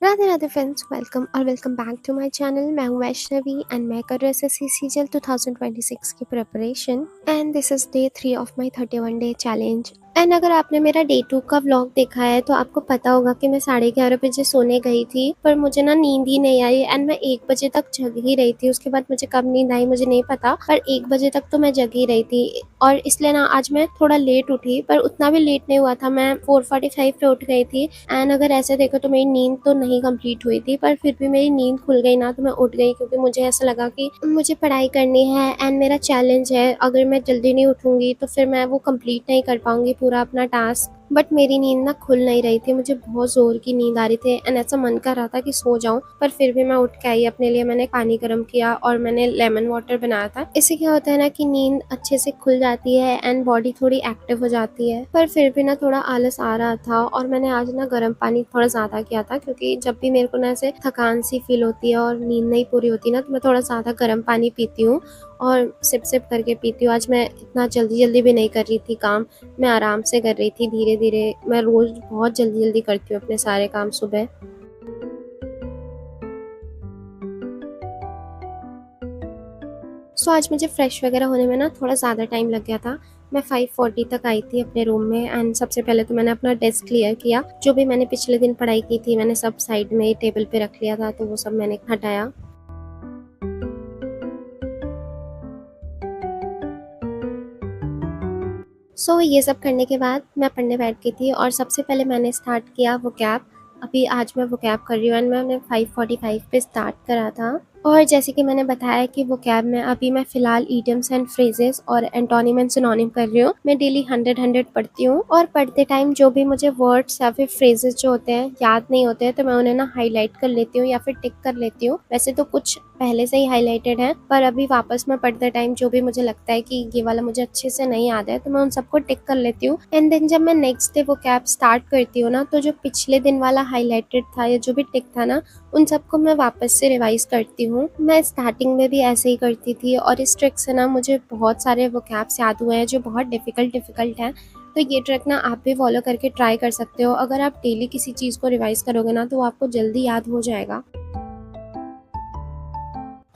Radhe Radhe friends, welcome back to my channel. मैं हूं Vaishnavi and मैं कर रही हूं एसएससी सीजीएल 2026 की preparation and this is day 3 of my 31 day challenge. And अगर आपने मेरा डे 2 का व्लॉग देखा है तो आपको पता होगा कि मैं 11:30 बजे सोने गई थी, पर मुझे ना नींद ही नहीं आई एंड मैं 1 बजे तक जग ही रही थी। उसके बाद मुझे कब नींद आई मुझे नहीं पता, पर 1 बजे तक तो मैं जग ही रही थी। और इसलिए ना आज मैं थोड़ा लेट उठी, पर उतना भी लेट नहीं हुआ था, मैं 4:45 पे उठ गई थी। एंड अगर ऐसे देखो तो मेरी नींद तो नहीं कंप्लीट हुई थी, पर फिर भी मेरी नींद खुल गई ना, तो मैं उठ गई क्योंकि मुझे ऐसा लगा कि मुझे पढ़ाई करनी है एंड मेरा चैलेंज है। अगर मैं जल्दी नहीं उठूंगी तो फिर मैं वो कंप्लीट नहीं कर पाऊंगी पूरा अपना टास्क। बट मेरी नींद ना खुल नहीं रही थी, मुझे बहुत जोर की नींद आ रही थी एंड ऐसा मन कर रहा था कि सो जाऊं, पर फिर भी मैं उठ के आई। अपने लिए मैंने पानी गर्म किया और मैंने लेमन वाटर बनाया था। इससे क्या होता है ना कि नींद अच्छे से खुल जाती है एंड बॉडी थोड़ी एक्टिव हो जाती है। पर फिर भी ना थोड़ा आलस आ रहा था और मैंने आज ना गर्म पानी थोड़ा ज्यादा किया था, क्योंकि जब भी मेरे को ना ऐसे थकान सी फील होती है और नींद नहीं पूरी होती ना, तो मैं थोड़ा ज्यादा गर्म पानी पीती हूँ और सिप सिप करके पीती हूँ। आज मैं इतना जल्दी जल्दी भी नहीं कर रही थी काम, मैं आराम से कर रही थी धीरे धीरे। मैं रोज बहुत जल्दी जल्दी करती हूँ अपने सारे काम सुबह। सो आज मुझे फ्रेश वगैरह होने में ना थोड़ा ज़्यादा टाइम लग गया था। मैं 5:40 तक आई थी अपने रूम में एंड सबसे पहले तो मैंने अपना डेस्क क्लियर किया। जो भी मैंने पिछले दिन पढ़ाई की थी मैंने सब साइड में टेबल पे रख लिया था, तो वो सब मैंने हटाया। ये सब करने के बाद मैं पढ़ने बैठ गई थी और सबसे पहले मैंने स्टार्ट किया वो कैब। अभी आज मैं वो कैब कर रही हूँ एंड मैंने 5:45 पे स्टार्ट करा था। और जैसे कि मैंने बताया कि वो कैब में अभी मैं फ़िलहाल इडियम्स एंड फ्रेजेस और एंटोनिम एंड सिनोनिम कर रही हूँ। मैं डेली 100 पढ़ती हूँ और पढ़ते टाइम जो भी मुझे वर्ड्स या फिर फ्रेजेस जो होते हैं याद नहीं होते हैं, तो मैं उन्हें ना हाईलाइट कर लेती हूँ या फिर टिक कर लेती हूँ। वैसे तो कुछ पहले से ही हाईलाइटेड है, पर अभी वापस में पढ़ते टाइम जो भी मुझे लगता है कि ये वाला मुझे अच्छे से नहीं याद है, तो मैं उन सबको टिक कर लेती हूँ। एंड देन जब मैं नेक्स्ट डे वो कैब स्टार्ट करती हूँ ना, तो जो पिछले दिन वाला हाईलाइटेड था या जो भी टिक था ना, उन सबको मैं वापस से रिवाइज करती हूँ। मैं स्टार्टिंग में भी ऐसे ही करती थी और इस ट्रिक से ना मुझे बहुत सारे वो कैब्स याद हुए हैं जो बहुत डिफ़िकल्ट हैं। तो ये ट्रिक ना आप भी फॉलो करके ट्राई कर सकते हो। अगर आप डेली किसी चीज़ को रिवाइज करोगे ना, तो वो आपको जल्दी याद हो जाएगा।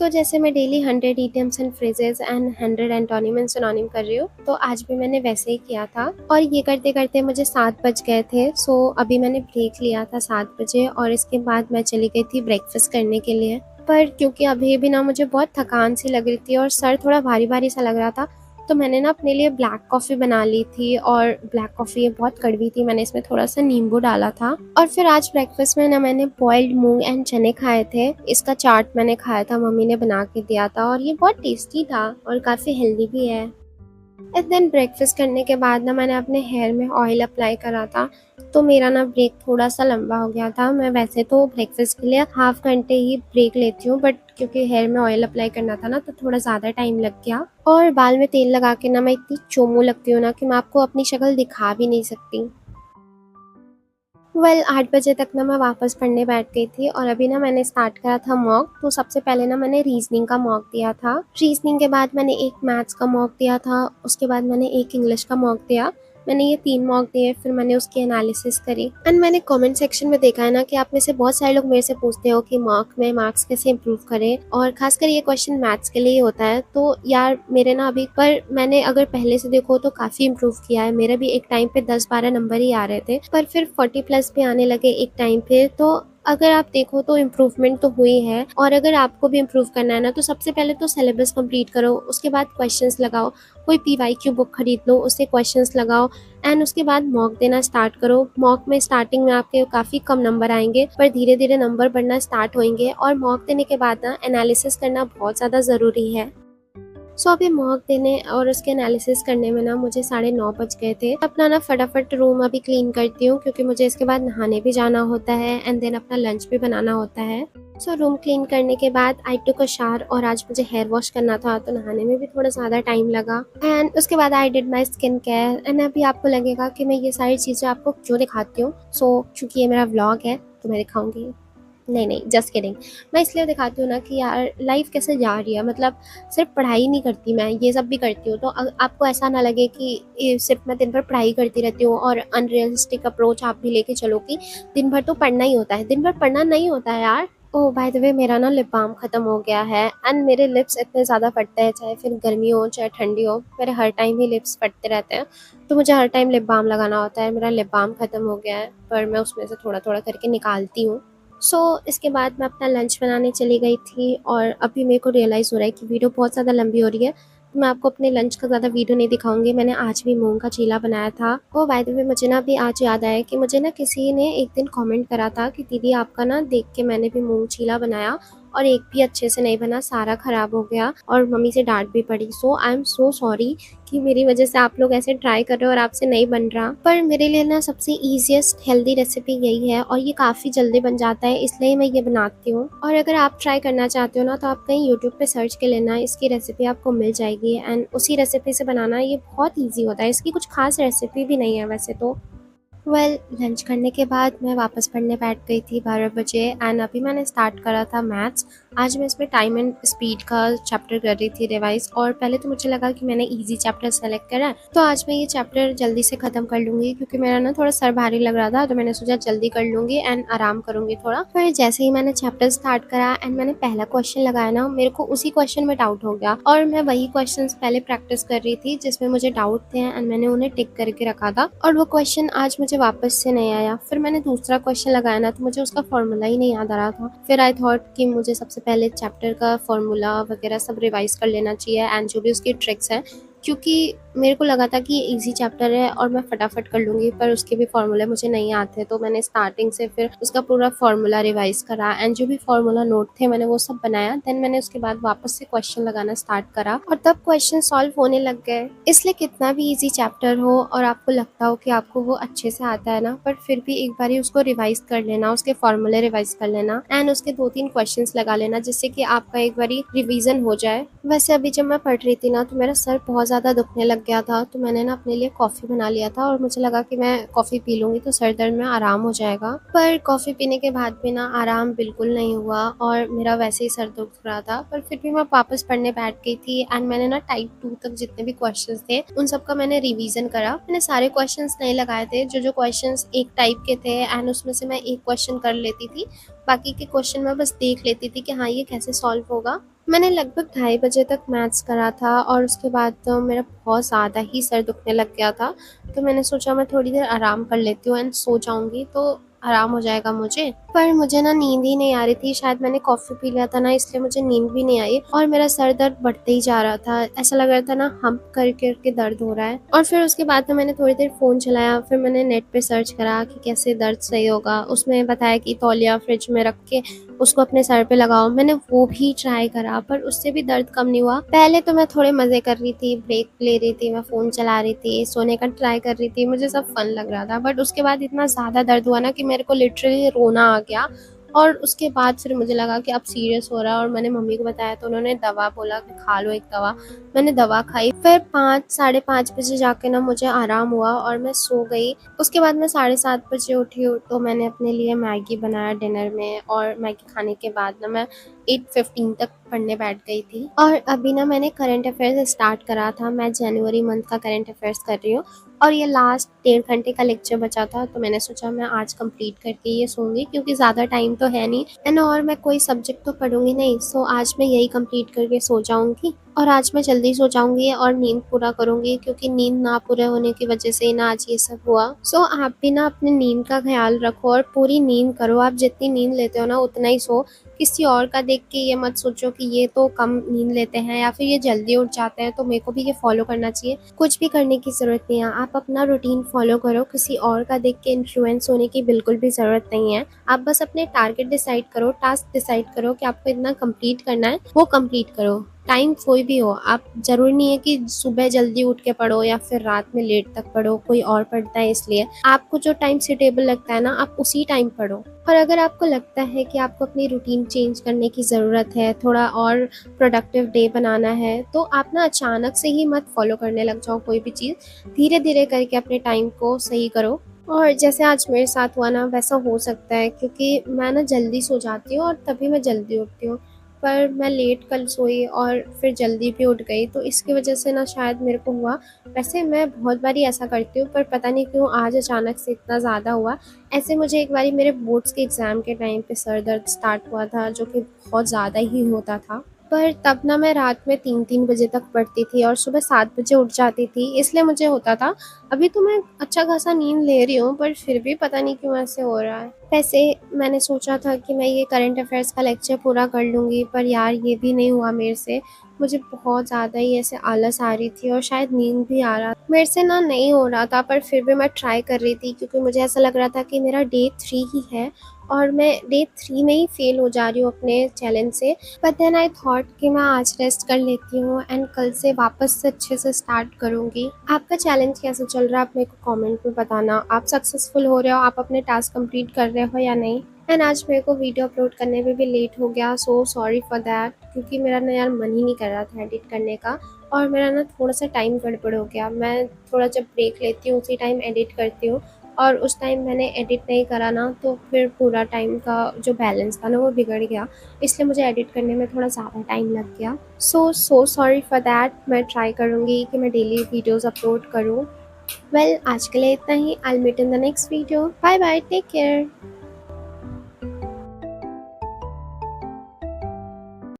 तो जैसे मैं daily 100 idioms and phrases and 100 antonym and synonym कर रही हूँ, तो आज भी मैंने वैसे ही किया था। और ये करते करते मुझे 7 बज गए थे। अभी मैंने ब्रेक लिया था 7 बजे और इसके बाद मैं चली गई थी ब्रेकफास्ट करने के लिए। पर क्योंकि अभी भी ना मुझे बहुत थकान सी लग रही थी और सर थोड़ा भारी भारी सा लग रहा था, तो मैंने ना अपने लिए ब्लैक कॉफ़ी बना ली थी। और ब्लैक कॉफ़ी ये बहुत कड़वी थी, मैंने इसमें थोड़ा सा नींबू डाला था। और फिर आज ब्रेकफास्ट में ना मैंने बॉइल्ड मूंग एंड चने खाए थे। इसका चाट मैंने खाया था, मम्मी ने बना के दिया था और ये बहुत टेस्टी था और काफ़ी हेल्दी भी है। एंड देन ब्रेकफास्ट करने के बाद ना मैंने अपने हेयर में ऑयल अप्लाई करा था, तो मेरा ना ब्रेक थोड़ा सा लंबा हो गया था। मैं वैसे तो ब्रेकफास्ट के लिए हाफ घंटे ही ब्रेक लेती हूँ, बट क्योंकि हेयर में ऑयल अप्लाई करना था ना, तो थोड़ा ज़्यादा टाइम लग गया। और बाल में तेल लगा के ना मैं इतनी चोमू लगती हूँ ना कि मैं आपको अपनी शक्ल दिखा भी नहीं सकती। 8 बजे तक ना मैं वापस पढ़ने बैठ गई थी और अभी ना मैंने स्टार्ट करा था मॉक। तो सबसे पहले ना मैंने रीजनिंग का मॉक दिया था। रीजनिंग के बाद मैंने एक मैथ्स का मॉक दिया था, उसके बाद मैंने एक इंग्लिश का मॉक दिया। मैंने ये 3 मॉक दिए, फिर मैंने उसकी एनालिसिस करी। एंड मैंने कमेंट सेक्शन में देखा है ना कि आप में से बहुत सारे लोग मेरे से पूछते हो कि मॉक में मार्क्स कैसे इंप्रूव करें, और खासकर ये क्वेश्चन मैथ्स के लिए ही होता है। तो यार मेरे ना अभी पर मैंने अगर पहले से देखो तो काफ़ी इंप्रूव किया है। मेरे भी एक टाइम पे 10-12 नंबर ही आ रहे थे, पर फिर 40+ पे आने लगे एक टाइम पे। तो अगर आप देखो तो इम्प्रूवमेंट तो हुई है। और अगर आपको भी इम्प्रूव करना है ना, तो सबसे पहले तो सिलेबस कंप्लीट करो, उसके बाद क्वेश्चंस लगाओ। कोई पीवाईक्यू बुक खरीद लो, उससे क्वेश्चंस लगाओ एंड उसके बाद मॉक देना स्टार्ट करो। मॉक में स्टार्टिंग में आपके काफ़ी कम नंबर आएंगे, पर धीरे धीरे नंबर बढ़ना स्टार्ट होंगे। और मॉक देने के बाद ना एनालिसिस करना बहुत ज़्यादा ज़रूरी है। अभी मॉक देने और उसके एनालिसिस करने में ना मुझे 9:30 बज गए थे। अपना ना फटाफट रूम अभी क्लीन करती हूँ, क्योंकि मुझे इसके बाद नहाने भी जाना होता है एंड देन अपना लंच भी बनाना होता है। रूम क्लीन करने के बाद आई टुक अ शावर और आज मुझे हेयर वॉश करना था, तो नहाने में भी थोड़ा ज़्यादा टाइम लगा। एंड उसके बाद I did my skin care. And अभी आपको लगेगा कि मैं ये सारी चीज़ें आपको क्यों दिखाती हूँ। चूँकि ये मेरा व्लॉग है तो मैं दिखाऊंगी। नहीं, नहीं, जस्ट किडिंग। मैं इसलिए दिखाती हूँ ना कि यार लाइफ़ कैसे जा रही है, मतलब सिर्फ़ पढ़ाई नहीं करती मैं, ये सब भी करती हूँ। तो आपको ऐसा ना लगे कि ये सिर्फ़ मैं दिन भर पढ़ाई करती रहती हूँ और अनरियलिस्टिक अप्रोच आप भी लेके चलो कि दिन भर तो पढ़ना ही होता है। दिन भर पढ़ना नहीं होता है यार। ओह! बाय द वे, मेरा ना लिप बाम ख़त्म हो गया है एंड मेरे लिप्स इतने ज़्यादा फटते हैं, चाहे फिर गर्मी हो, चाहे ठंडी हो, मेरे हर टाइम ही लिप्स फटते रहते हैं। तो मुझे हर टाइम लिप बाम लगाना होता है। मेरा लिप बाम ख़त्म हो गया है, पर मैं उसमें से थोड़ा-थोड़ा करके निकालती हूँ। इसके बाद मैं अपना लंच बनाने चली गई थी और अभी मेरे को रियलाइज़ हो रहा है कि वीडियो बहुत ज़्यादा लंबी हो रही है। तो मैं आपको अपने लंच का ज़्यादा वीडियो नहीं दिखाऊँगी। मैंने आज भी मूँग का चीला बनाया था। ओह! बाय द वे, मुझे ना अभी आज याद आया कि मुझे ना किसी ने एक दिन कमेंट करा था कि दीदी आपका ना देख के मैंने भी मूँग चीला बनाया और एक भी अच्छे से नहीं बना, सारा ख़राब हो गया और मम्मी से डाँट भी पड़ी। सो आई एम सो सॉरी कि मेरी वजह से आप लोग ऐसे ट्राई कर रहे हो और आपसे नहीं बन रहा। पर मेरे लिए ना सबसे ईज़िएस्ट हेल्दी रेसिपी यही है और ये काफ़ी जल्दी बन जाता है, इसलिए मैं ये बनाती हूँ। और अगर आप ट्राई करना चाहते हो ना, तो आप कहीं यूट्यूब पे सर्च कर लेना, इसकी रेसिपी आपको मिल जाएगी एंड उसी रेसिपी से बनाना ये बहुत ईज़ी होता है। इसकी कुछ ख़ास रेसिपी भी नहीं है वैसे तो। लंच करने के बाद मैं वापस पढ़ने बैठ गई थी 12 बजे एंड अभी मैंने स्टार्ट करा था मैथ्स। आज मैं इसमें टाइम एंड स्पीड का चैप्टर कर रही थी रिवाइज़ और पहले तो मुझे लगा कि मैंने इजी चैप्टर सेलेक्ट करा है, तो आज मैं ये चैप्टर जल्दी से ख़त्म कर लूँगी क्योंकि मेरा ना थोड़ा सर भारी लग रहा था, तो मैंने सोचा जल्दी कर लूँगी एंड आराम करूँगी थोड़ा। फिर जैसे ही मैंने चैप्टर स्टार्ट करा एंड मैंने पहला क्वेश्चन लगाया ना, मेरे को उसी क्वेश्चन में डाउट हो गया और मैं वही क्वेश्चंस पहले प्रैक्टिस कर रही थी जिसमें मुझे डाउट थे एंड मैंने उन्हें टिक करके रखा था और वो क्वेश्चन आज मुझे वापस से नहीं आया। फिर मैंने दूसरा क्वेश्चन लगाया ना, तो मुझे उसका फॉर्मूला ही नहीं याद आ रहा था। फिर आई थॉट कि मुझे सबसे पहले चैप्टर का फॉर्मूला वगैरह सब रिवाइज कर लेना चाहिए एंड जो भी उसकी ट्रिक्स है, क्योंकि मेरे को लगा था कि ये ईजी चैप्टर है और मैं फटाफट कर लूँगी, पर उसके भी फॉर्मूले मुझे नहीं आते। तो मैंने स्टार्टिंग से फिर उसका पूरा फॉर्मूला रिवाइज करा एंड जो भी फॉर्मूला नोट थे मैंने वो सब बनाया। देन मैंने उसके बाद वापस से क्वेश्चन लगाना स्टार्ट करा और तब क्वेश्चन सॉल्व होने लग गए। इसलिए कितना भी ईजी चैप्टर हो और आपको लगता हो कि आपको वो अच्छे से आता है ना, पर फिर भी एक बारी उसको रिवाइज कर लेना, उसके फॉर्मूले रिवाइज कर लेना एंड उसके 2-3 क्वेश्चंस लगा लेना, जिससे कि आपका एक बारी रिवीजन हो जाए। वैसे अभी जब मैं पढ़ रही थी ना, तो मेरा सर बहुत ज़्यादा दुखने लग गया था, तो मैंने ना अपने लिए कॉफ़ी बना लिया था और मुझे लगा कि मैं कॉफ़ी पी लूँगी तो सर दर्द में आराम हो जाएगा। पर कॉफ़ी पीने के बाद भी ना आराम बिल्कुल नहीं हुआ और मेरा वैसे ही सर दुख रहा था, पर फिर भी मैं वापस पढ़ने बैठ गई थी एंड मैंने ना टाइप 2 तक जितने भी क्वेश्चंस थे उन सब का मैंने रिवीजन करा। मैंने सारे क्वेश्चंस नहीं लगाए थे, जो क्वेश्चंस एक टाइप के थे एंड उसमें से मैं एक क्वेश्चन कर लेती थी, बाकी के क्वेश्चन मैं बस देख लेती थी कि हाँ ये कैसे सॉल्व होगा। मैंने लगभग 2:30 बजे तक मैथ्स करा था और उसके बाद तो मेरा बहुत ज़्यादा ही सर दुखने लग गया था, तो मैंने सोचा मैं थोड़ी देर आराम कर लेती हूँ एंड सो जाऊँगी तो आराम हो जाएगा मुझे। पर मुझे ना नींद ही नहीं आ रही थी, शायद मैंने कॉफ़ी पी लिया था ना, इसलिए मुझे नींद भी नहीं आई और मेरा सर दर्द बढ़ते ही जा रहा था। ऐसा लग रहा था ना हम्प करके दर्द हो रहा है। और फिर उसके बाद तो मैंने थोड़ी देर फ़ोन चलाया, फिर मैंने नेट पे सर्च करा कि कैसे दर्द सही होगा। उसमें बताया कि तौलिया फ्रिज में रख के उसको अपने सर पे लगाओ। मैंने वो भी ट्राई करा, पर उससे भी दर्द कम नहीं हुआ। पहले तो मैं थोड़े मज़े कर रही थी, ब्रेक ले रही थी, मैं फ़ोन चला रही थी, सोने का ट्राई कर रही थी, मुझे सब फन लग रहा था। बट उसके बाद इतना ज़्यादा दर्द हुआ ना कि मेरे को लिटरली रोना आ गया और उसके बाद फिर मुझे लगा कि अब सीरियस हो रहा है और मैंने मम्मी को बताया, तो उन्होंने दवा बोला कि खा लो एक दवा। मैंने दवा खाई, फिर 5 साढ़े 5 बजे जाके ना मुझे आराम हुआ और मैं सो गई। उसके बाद मैं 7:30 बजे उठी हूँ, तो मैंने अपने लिए मैगी बनाया डिनर में और मैगी खाने के बाद ना मैं 8:15 तक पढ़ने बैठ गई थी। और अभी ना मैंने करंट अफेयर्स स्टार्ट करा था, मैं जनवरी मंथ का करंट अफेयर्स कर रही हूँ और ये लास्ट 1.5 घंटे का लेक्चर बचा था, तो मैंने सोचा मैं आज कंप्लीट करके ये सोऊंगी क्योंकि ज़्यादा टाइम तो है नहीं एंड और मैं कोई सब्जेक्ट तो पढ़ूंगी नहीं। सो आज मैं यही कंप्लीट करके सो जाऊंगी और आज मैं जल्दी सो जाऊंगी और नींद पूरा करूंगी, क्योंकि नींद ना पूरे होने की वजह से ही ना आज ये सब हुआ। सो आप भी ना अपनी नींद का ख्याल रखो और पूरी नींद करो। आप जितनी नींद लेते हो ना उतना ही सो। किसी और का देख के ये मत सोचो कि ये तो कम नींद लेते हैं या फिर ये जल्दी उठ जाते हैं तो मेरे को भी ये फॉलो करना चाहिए। कुछ भी करने की ज़रूरत नहीं है, आप अपना रूटीन फॉलो करो। किसी और का देख के इन्फ्लुएंस होने की बिल्कुल भी ज़रूरत नहीं है। आप बस अपने टारगेट डिसाइड करो, टास्क डिसाइड करो कि आपको इतना कंप्लीट करना है, वो कंप्लीट करो। टाइम कोई भी हो, आप ज़रूरी नहीं है कि सुबह जल्दी उठ के पढ़ो या फिर रात में लेट तक पढ़ो, कोई और पढ़ता है इसलिए। आपको जो टाइम सूटेबल लगता है ना, आप उसी टाइम पढ़ो। और अगर आपको लगता है कि आपको अपनी रूटीन चेंज करने की ज़रूरत है, थोड़ा और प्रोडक्टिव डे बनाना है, तो आप ना अचानक से ही मत फॉलो करने लग जाओ कोई भी चीज़। धीरे धीरे करके अपने टाइम को सही करो। और जैसे आज मेरे साथ हुआ ना वैसा हो सकता है, क्योंकि मैं ना जल्दी सो जाती हूँ और तभी मैं जल्दी उठती हूँ। पर मैं लेट कल सोई और फिर जल्दी भी उठ गई, तो इसकी वज़ह से ना शायद मेरे को हुआ। वैसे मैं बहुत बारी ऐसा करती हूँ, पर पता नहीं क्यों आज अचानक से इतना ज़्यादा हुआ। ऐसे मुझे एक बारी मेरे बोर्ड्स के एग्ज़ाम के टाइम पे सर दर्द स्टार्ट हुआ था, जो कि बहुत ज़्यादा ही होता था। पर तब ना मैं रात में 3-3 बजे तक पढ़ती थी और सुबह 7 बजे उठ जाती थी, इसलिए मुझे होता था। अभी तो मैं अच्छा खासा नींद ले रही हूँ, पर फिर भी पता नहीं क्यों ऐसे हो रहा है। वैसे मैंने सोचा था कि मैं ये करंट अफ़ेयर्स का लेक्चर पूरा कर लूँगी, पर यार ये भी नहीं हुआ मेरे से। मुझे बहुत ज़्यादा ही ऐसे आलस आ रही थी और शायद नींद भी आ रहा मेरे से ना नहीं हो रहा था, पर फिर भी मैं ट्राई कर रही थी, क्योंकि मुझे ऐसा लग रहा था कि मेरा डे 3 ही है और मैं डे 3 में ही फ़ेल हो जा रही हूँ अपने चैलेंज से। बट देन आई थॉट कि मैं आज रेस्ट कर लेती हूँ एंड कल से वापस से अच्छे से स्टार्ट करूँगी। आपका चैलेंज कैसा चल रहा है आप मेरे को कमेंट में बताना। आप सक्सेसफुल हो रहे हो, आप अपने टास्क कंप्लीट कर रहे हो या नहीं। एंड आज मेरे को वीडियो अपलोड करने में भी लेट हो गया, सो सॉरी फॉर दैट, क्योंकि मेरा ना यार मन ही नहीं कर रहा था एडिट करने का और मेरा ना थोड़ा सा टाइम गड़बड़ हो गया। मैं थोड़ा जब ब्रेक लेती हूँ उसी टाइम एडिट करती हूँ और उस टाइम मैंने एडिट नहीं करा ना, तो फिर पूरा टाइम का जो बैलेंस था ना वो बिगड़ गया। इसलिए मुझे एडिट करने में थोड़ा ज़्यादा टाइम लग गया। So sorry for that. मैं ट्राई करूँगी कि मैं डेली वीडियोज़ अपलोड करूँ। वेल आज के लिए इतना ही। I will meet in the next video. Bye bye, take care.